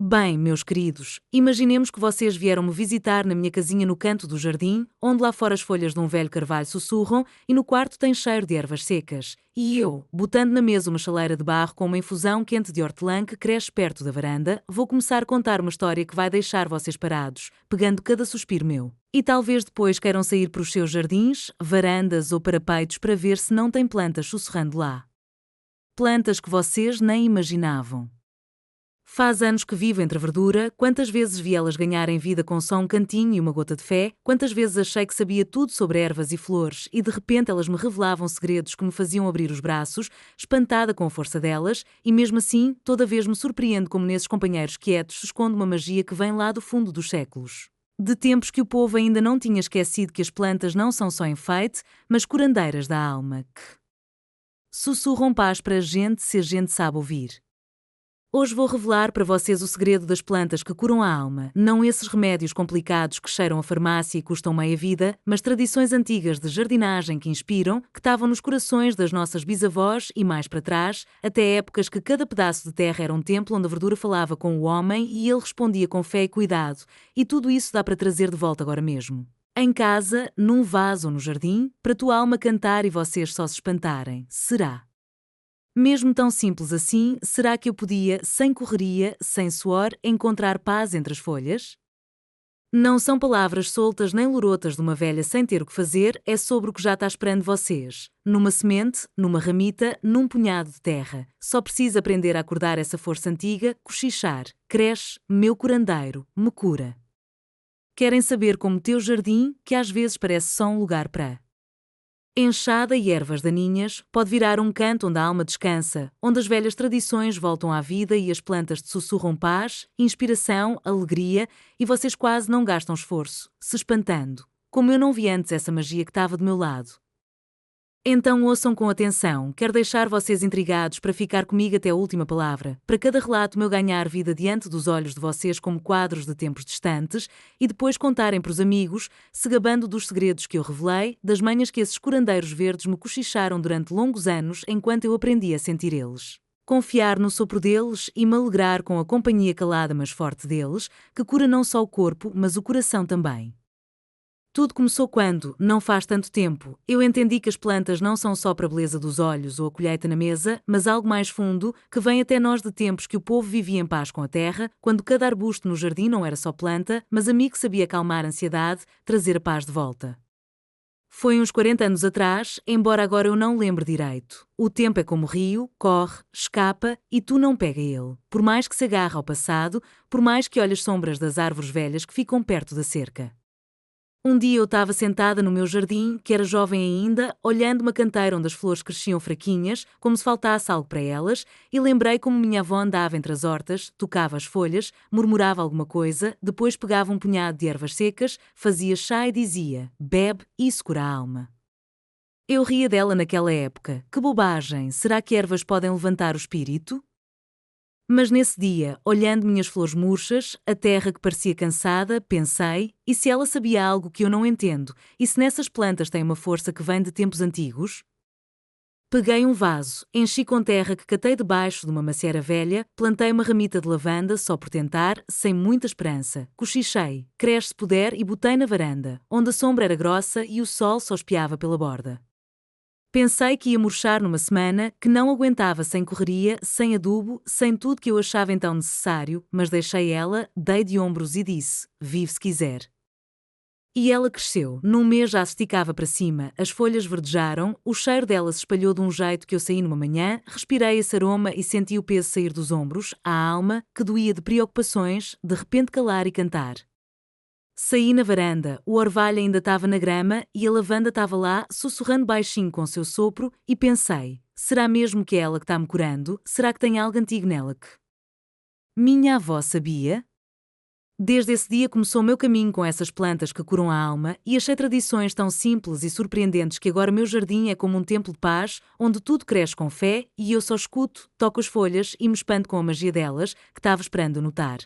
Bem, meus queridos, imaginemos que vocês vieram me visitar na minha casinha no canto do jardim, onde lá fora as folhas de um velho carvalho sussurram e no quarto tem cheiro de ervas secas. E eu, botando na mesa uma chaleira de barro com uma infusão quente de hortelã que cresce perto da varanda, vou começar a contar uma história que vai deixar vocês parados, pegando cada suspiro meu. E talvez depois queiram sair para os seus jardins, varandas ou parapeitos para ver se não tem plantas sussurrando lá. Plantas que vocês nem imaginavam. Faz anos que vivo entre a verdura, quantas vezes vi elas ganharem vida com só um cantinho e uma gota de fé, quantas vezes achei que sabia tudo sobre ervas e flores e de repente elas me revelavam segredos que me faziam abrir os braços, espantada com a força delas, e mesmo assim, toda vez me surpreendo como nesses companheiros quietos se esconde uma magia que vem lá do fundo dos séculos. De tempos que o povo ainda não tinha esquecido que as plantas não são só enfeite, mas curandeiras da alma, que sussurram paz para a gente se a gente sabe ouvir. Hoje vou revelar para vocês o segredo das plantas que curam a alma, não esses remédios complicados que cheiram a farmácia e custam meia vida, mas tradições antigas de jardinagem que inspiram, que estavam nos corações das nossas bisavós e mais para trás, até épocas que cada pedaço de terra era um templo onde a verdura falava com o homem e ele respondia com fé e cuidado, e tudo isso dá para trazer de volta agora mesmo. Em casa, num vaso ou no jardim, para a tua alma cantar e vocês só se espantarem. Será? Mesmo tão simples assim, será que eu podia, sem correria, sem suor, encontrar paz entre as folhas? Não são palavras soltas nem lorotas de uma velha sem ter o que fazer, é sobre o que já está esperando vocês. Numa semente, numa ramita, num punhado de terra. Só precisa aprender a acordar essa força antiga, cochichar. Cresce, meu curandeiro, me cura. Querem saber como teu jardim, que às vezes parece só um lugar para enxada e ervas daninhas, pode virar um canto onde a alma descansa, onde as velhas tradições voltam à vida e as plantas te sussurram paz, inspiração, alegria e vocês quase não gastam esforço, se espantando. Como eu não vi antes essa magia que estava do meu lado. Então ouçam com atenção, quero deixar vocês intrigados para ficar comigo até a última palavra, para cada relato meu ganhar vida diante dos olhos de vocês como quadros de tempos distantes e depois contarem para os amigos, se gabando dos segredos que eu revelei, das manhas que esses curandeiros verdes me cochicharam durante longos anos enquanto eu aprendi a sentir eles. Confiar no sopro deles e me alegrar com a companhia calada mas forte deles, que cura não só o corpo, mas o coração também. Tudo começou quando, não faz tanto tempo, eu entendi que as plantas não são só para a beleza dos olhos ou a colheita na mesa, mas algo mais fundo, que vem até nós de tempos que o povo vivia em paz com a terra, quando cada arbusto no jardim não era só planta, mas amigo que sabia acalmar a ansiedade, trazer a paz de volta. Foi uns 40 anos atrás, embora agora eu não lembre direito. O tempo é como o rio, corre, escapa e tu não pega ele. Por mais que se agarre ao passado, por mais que olhe as sombras das árvores velhas que ficam perto da cerca. Um dia eu estava sentada no meu jardim, que era jovem ainda, olhando uma canteira onde as flores cresciam fraquinhas, como se faltasse algo para elas, e lembrei como minha avó andava entre as hortas, tocava as folhas, murmurava alguma coisa, depois pegava um punhado de ervas secas, fazia chá e dizia: bebe, isso cura a alma. Eu ria dela naquela época. Que bobagem! Será que ervas podem levantar o espírito? Mas nesse dia, olhando minhas flores murchas, a terra que parecia cansada, pensei, e se ela sabia algo que eu não entendo, e se nessas plantas tem uma força que vem de tempos antigos? Peguei um vaso, enchi com terra que catei debaixo de uma macieira velha, plantei uma ramita de lavanda só por tentar, sem muita esperança. Cochichei, cresce se puder e botei na varanda, onde a sombra era grossa e o sol só espiava pela borda. Pensei que ia murchar numa semana, que não aguentava sem correria, sem adubo, sem tudo que eu achava então necessário, mas deixei ela, dei de ombros e disse: vive se quiser. E ela cresceu, num mês já se esticava para cima, as folhas verdejaram, o cheiro dela se espalhou de um jeito que eu saí numa manhã, respirei esse aroma e senti o peso sair dos ombros, a alma, que doía de preocupações, de repente calar e cantar. Saí na varanda, o orvalho ainda estava na grama e a lavanda estava lá, sussurrando baixinho com seu sopro, e pensei, será mesmo que é ela que está me curando? Será que tem algo antigo nela que minha avó sabia? Desde esse dia começou o meu caminho com essas plantas que curam a alma e achei tradições tão simples e surpreendentes que agora meu jardim é como um templo de paz, onde tudo cresce com fé e eu só escuto, toco as folhas e me espanto com a magia delas, que estava esperando notar.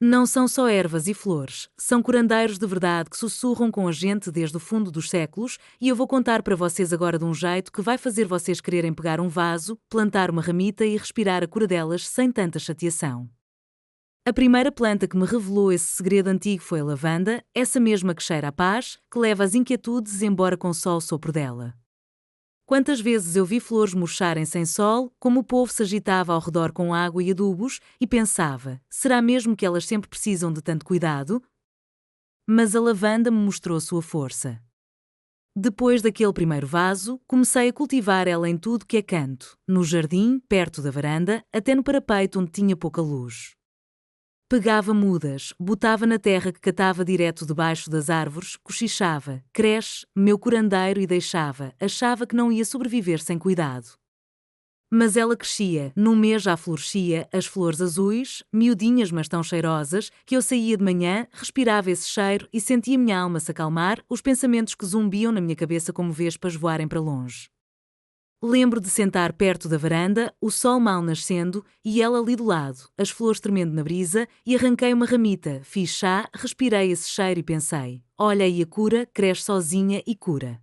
Não são só ervas e flores, são curandeiros de verdade que sussurram com a gente desde o fundo dos séculos e eu vou contar para vocês agora de um jeito que vai fazer vocês quererem pegar um vaso, plantar uma ramita e respirar a cura delas sem tanta chateação. A primeira planta que me revelou esse segredo antigo foi a lavanda, essa mesma que cheira a paz, que leva as inquietudes embora com o sol sopro dela. Quantas vezes eu vi flores murcharem sem sol, como o povo se agitava ao redor com água e adubos, e pensava, será mesmo que elas sempre precisam de tanto cuidado? Mas a lavanda me mostrou sua força. Depois daquele primeiro vaso, comecei a cultivar ela em tudo que é canto, no jardim, perto da varanda, até no parapeito onde tinha pouca luz. Pegava mudas, botava na terra que catava direto debaixo das árvores, cochichava, cresce, meu curandeiro e deixava, achava que não ia sobreviver sem cuidado. Mas ela crescia, num mês já florescia, as flores azuis, miudinhas mas tão cheirosas, que eu saía de manhã, respirava esse cheiro e sentia minha alma se acalmar, os pensamentos que zumbiam na minha cabeça como vespas voarem para longe. Lembro de sentar perto da varanda, o sol mal nascendo, e ela ali do lado, as flores tremendo na brisa, e arranquei uma ramita, fiz chá, respirei esse cheiro e pensei, olha aí a cura, cresce sozinha e cura.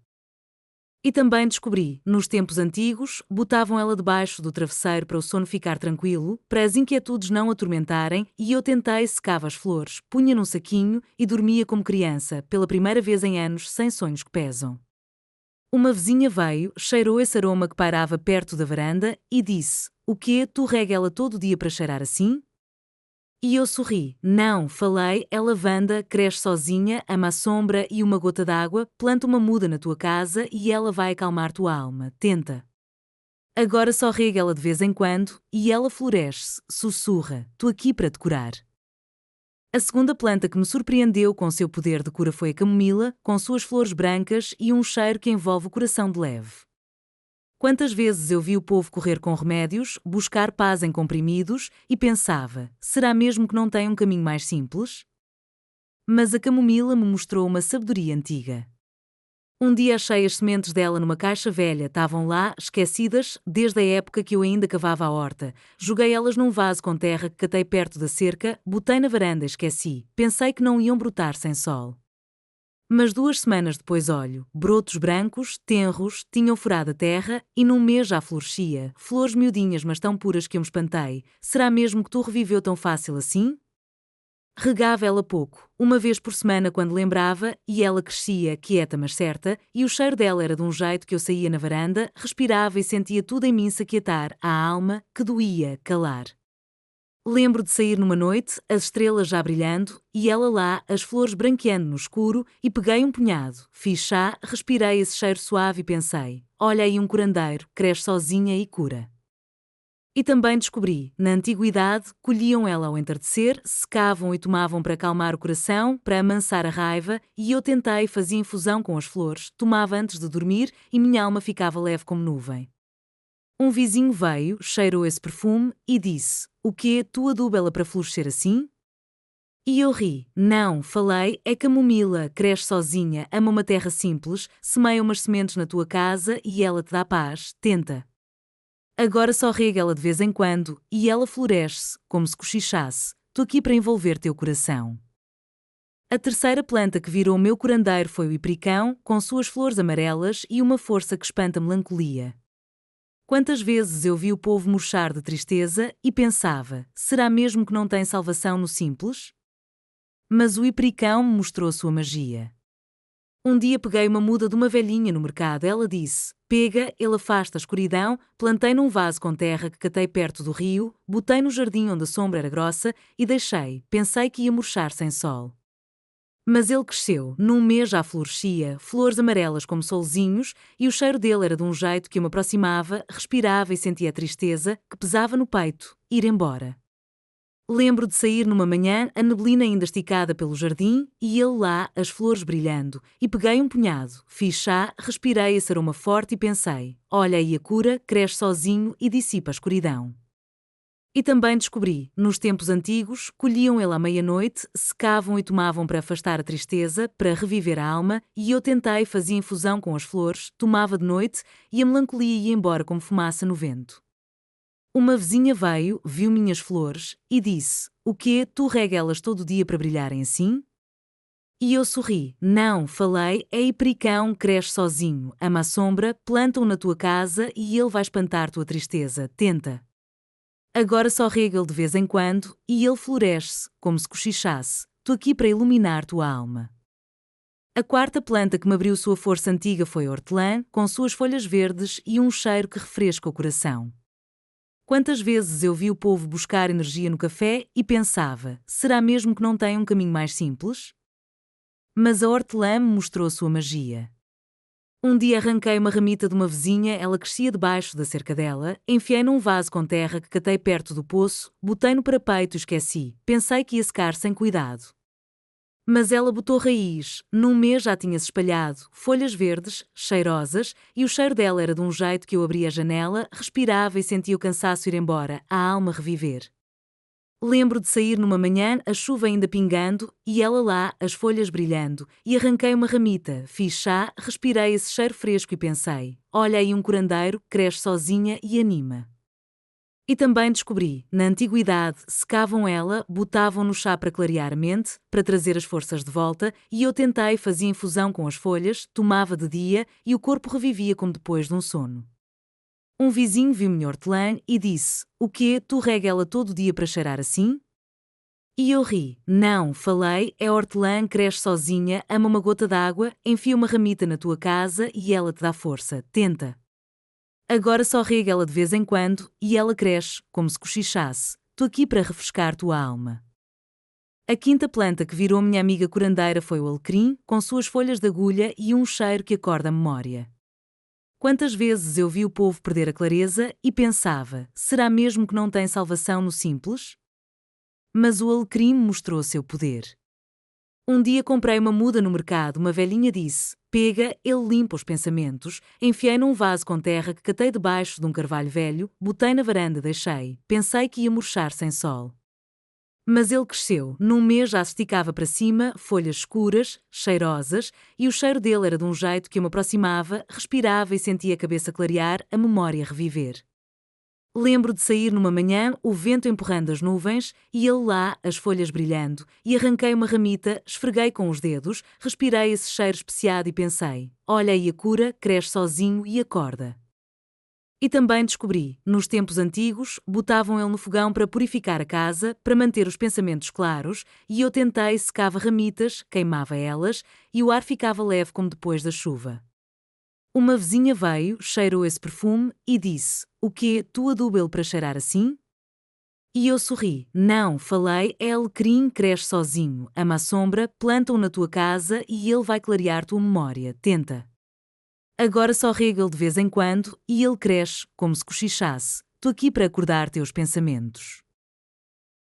E também descobri, nos tempos antigos, botavam ela debaixo do travesseiro para o sono ficar tranquilo, para as inquietudes não atormentarem, e eu tentei secava as flores, punha num saquinho e dormia como criança, pela primeira vez em anos, sem sonhos que pesam. Uma vizinha veio, cheirou esse aroma que pairava perto da varanda e disse: "O quê? Tu rega ela todo dia para cheirar assim?" E eu sorri. Não, falei, é lavanda, cresce sozinha, ama a sombra e uma gota d'água, planta uma muda na tua casa e ela vai acalmar tua alma. Tenta. Agora só rega ela de vez em quando e ela floresce, sussurra, tô aqui para te curar. A segunda planta que me surpreendeu com seu poder de cura foi a camomila, com suas flores brancas e um cheiro que envolve o coração de leve. Quantas vezes eu vi o povo correr com remédios, buscar paz em comprimidos e pensava, será mesmo que não tem um caminho mais simples? Mas a camomila me mostrou uma sabedoria antiga. Um dia achei as sementes dela numa caixa velha, estavam lá, esquecidas, desde a época que eu ainda cavava a horta. Joguei elas num vaso com terra que catei perto da cerca, botei na varanda e esqueci. Pensei que não iam brotar sem sol. Mas 2 semanas depois olho, brotos brancos, tenros, tinham furado a terra e num mês já florescia, flores miudinhas mas tão puras que eu me espantei. Será mesmo que tu reviveu tão fácil assim? Regava ela pouco, uma vez por semana quando lembrava, e ela crescia, quieta mas certa, e o cheiro dela era de um jeito que eu saía na varanda, respirava e sentia tudo em mim se aquietar, a alma, que doía, calar. Lembro de sair numa noite, as estrelas já brilhando, e ela lá, as flores branqueando no escuro, e peguei um punhado, fiz chá, respirei esse cheiro suave e pensei, olha aí um curandeiro, cresce sozinha e cura. E também descobri, na antiguidade, colhiam ela ao entardecer, secavam e tomavam para acalmar o coração, para amansar a raiva, e eu tentei, fazia infusão com as flores, tomava antes de dormir e minha alma ficava leve como nuvem. Um vizinho veio, cheirou esse perfume e disse, o quê, tu aduba-la para florescer assim? E eu ri, não, falei, é camomila, cresce sozinha, ama uma terra simples, semeia umas sementes na tua casa e ela te dá paz, tenta. Agora só rega ela de vez em quando, e ela floresce, como se cochichasse, tô aqui para envolver teu coração. A terceira planta que virou meu curandeiro foi o ipricão, com suas flores amarelas e uma força que espanta a melancolia. Quantas vezes eu vi o povo murchar de tristeza e pensava, será mesmo que não tem salvação no simples? Mas o ipricão me mostrou sua magia. Um dia peguei uma muda de uma velhinha no mercado, ela disse, pega, ele afasta a escuridão, plantei num vaso com terra que catei perto do rio, botei no jardim onde a sombra era grossa e deixei, pensei que ia murchar sem sol. Mas ele cresceu, num mês já florescia, flores amarelas como solzinhos, e o cheiro dele era de um jeito que eu me aproximava, respirava e sentia a tristeza, que pesava no peito, ir embora. Lembro de sair numa manhã, a neblina ainda esticada pelo jardim, e ele lá, as flores brilhando, e peguei um punhado, fiz chá, respirei esse aroma forte e pensei, olha aí a cura, cresce sozinho e dissipa a escuridão. E também descobri, nos tempos antigos, colhiam ele à meia-noite, secavam e tomavam para afastar a tristeza, para reviver a alma, e eu tentei, fazia infusão com as flores, tomava de noite, e a melancolia ia embora como fumaça no vento. Uma vizinha veio, viu minhas flores, e disse, o quê, tu rega elas todo dia para brilharem assim? E eu sorri, não, falei, é ipricão, cresce sozinho, ama a sombra, planta-o na tua casa e ele vai espantar tua tristeza, tenta. Agora só rega-lo de vez em quando, e ele floresce, como se cochichasse. Tô aqui para iluminar tua alma. A quarta planta que me abriu sua força antiga foi a hortelã, com suas folhas verdes e um cheiro que refresca o coração. Quantas vezes eu vi o povo buscar energia no café e pensava, será mesmo que não tem um caminho mais simples? Mas a hortelã me mostrou sua magia. Um dia arranquei uma ramita de uma vizinha, ela crescia debaixo da cerca dela, enfiei num vaso com terra que catei perto do poço, botei no parapeito e esqueci, pensei que ia secar sem cuidado. Mas ela botou raiz, num mês já tinha-se espalhado, folhas verdes, cheirosas, e o cheiro dela era de um jeito que eu abria a janela, respirava e sentia o cansaço ir embora, a alma reviver. Lembro de sair numa manhã, a chuva ainda pingando, e ela lá, as folhas brilhando, e arranquei uma ramita, fiz chá, respirei esse cheiro fresco e pensei, olha aí um curandeiro, cresce sozinha e anima. E também descobri, na antiguidade, secavam ela, botavam no chá para clarear a mente, para trazer as forças de volta, e eu tentei, fazia infusão com as folhas, tomava de dia, e o corpo revivia como depois de um sono. Um vizinho viu minha hortelã e disse, o quê, tu rega ela todo dia para cheirar assim? E eu ri, não, falei, a hortelã cresce sozinha, ama uma gota d'água, enfia uma ramita na tua casa e ela te dá força, tenta. Agora só rega ela de vez em quando, e ela cresce, como se cochichasse. Tô aqui para refrescar tua alma. A quinta planta que virou minha amiga curandeira foi o alecrim, com suas folhas de agulha e um cheiro que acorda a memória. Quantas vezes eu vi o povo perder a clareza e pensava, será mesmo que não tem salvação no simples? Mas o alecrim mostrou seu poder. Um dia comprei uma muda no mercado, uma velhinha disse, pega, ele limpa os pensamentos, enfiei num vaso com terra que catei debaixo de um carvalho velho, botei na varanda, deixei, pensei que ia murchar sem sol. Mas ele cresceu, num mês já se esticava para cima, folhas escuras, cheirosas, e o cheiro dele era de um jeito que eu me aproximava, respirava e sentia a cabeça clarear, a memória reviver. Lembro de sair numa manhã, o vento empurrando as nuvens, e ele lá, as folhas brilhando, e arranquei uma ramita, esfreguei com os dedos, respirei esse cheiro especiado e pensei, olha aí a cura, cresce sozinho e acorda. E também descobri, nos tempos antigos, botavam ele no fogão para purificar a casa, para manter os pensamentos claros, e eu tentei, secava ramitas, queimava elas, e o ar ficava leve como depois da chuva. Uma vizinha veio, cheirou esse perfume e disse, o quê, tu aduba ele para cheirar assim? E eu sorri, não, falei, é alecrim, cresce sozinho, ama a sombra, planta-o na tua casa e ele vai clarear tua memória, tenta. Agora só rega-lo de vez em quando e ele cresce, como se cochichasse, tô aqui para acordar teus pensamentos.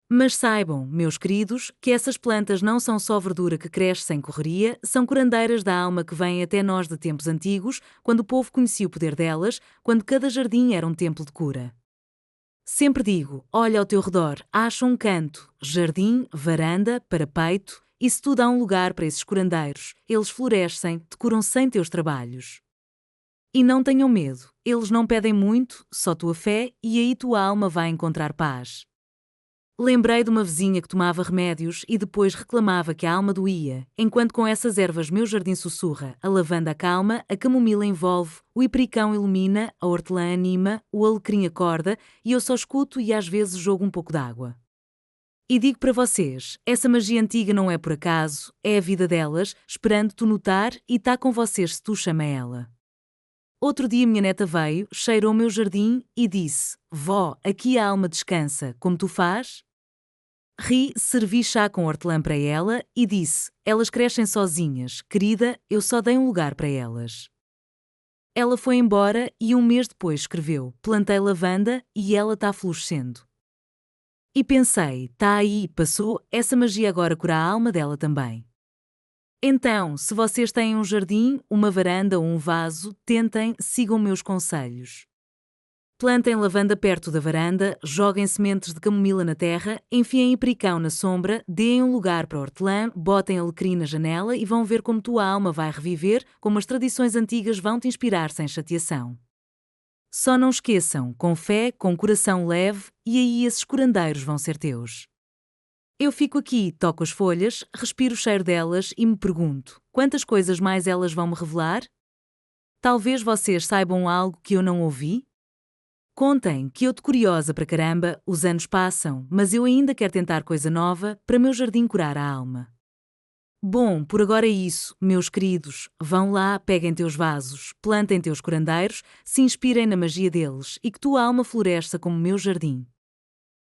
Mas saibam, meus queridos, que essas plantas não são só verdura que cresce sem correria, são curandeiras da alma que vêm até nós de tempos antigos, quando o povo conhecia o poder delas, quando cada jardim era um templo de cura. Sempre digo, olha ao teu redor, acha um canto, jardim, varanda, parapeito, isso tudo há um lugar para esses curandeiros, eles florescem, te curam sem teus trabalhos. E não tenham medo, eles não pedem muito, só tua fé, e aí tua alma vai encontrar paz. Lembrei de uma vizinha que tomava remédios e depois reclamava que a alma doía, enquanto com essas ervas meu jardim sussurra, a lavanda acalma, a camomila envolve, o hipericão ilumina, a hortelã anima, o alecrim acorda e eu só escuto e às vezes jogo um pouco d'água. E digo para vocês, essa magia antiga não é por acaso, é a vida delas, esperando tu notar e tá com vocês se tu chama ela. Outro dia minha neta veio, cheirou o meu jardim e disse, vó, aqui a alma descansa, como tu faz? Ri, servi chá com hortelã para ela e disse, elas crescem sozinhas, querida, eu só dei um lugar para elas. Ela foi embora e um mês depois escreveu, plantei lavanda e ela está florescendo. E pensei, tá aí, passou, essa magia agora cura a alma dela também. Então, se vocês têm um jardim, uma varanda ou um vaso, tentem, sigam meus conselhos. Plantem lavanda perto da varanda, joguem sementes de camomila na terra, enfiem hipericão na sombra, deem um lugar para hortelã, botem alecrim na janela e vão ver como tua alma vai reviver, como as tradições antigas vão te inspirar sem chateação. Só não esqueçam, com fé, com coração leve, e aí esses curandeiros vão ser teus. Eu fico aqui, toco as folhas, respiro o cheiro delas e me pergunto, quantas coisas mais elas vão me revelar? Talvez vocês saibam algo que eu não ouvi? Contem, que eu tô curiosa pra caramba, os anos passam, mas eu ainda quero tentar coisa nova para meu jardim curar a alma. Bom, por agora é isso, meus queridos. Vão lá, peguem teus vasos, plantem teus curandeiros, se inspirem na magia deles e que tua alma floresça como meu jardim.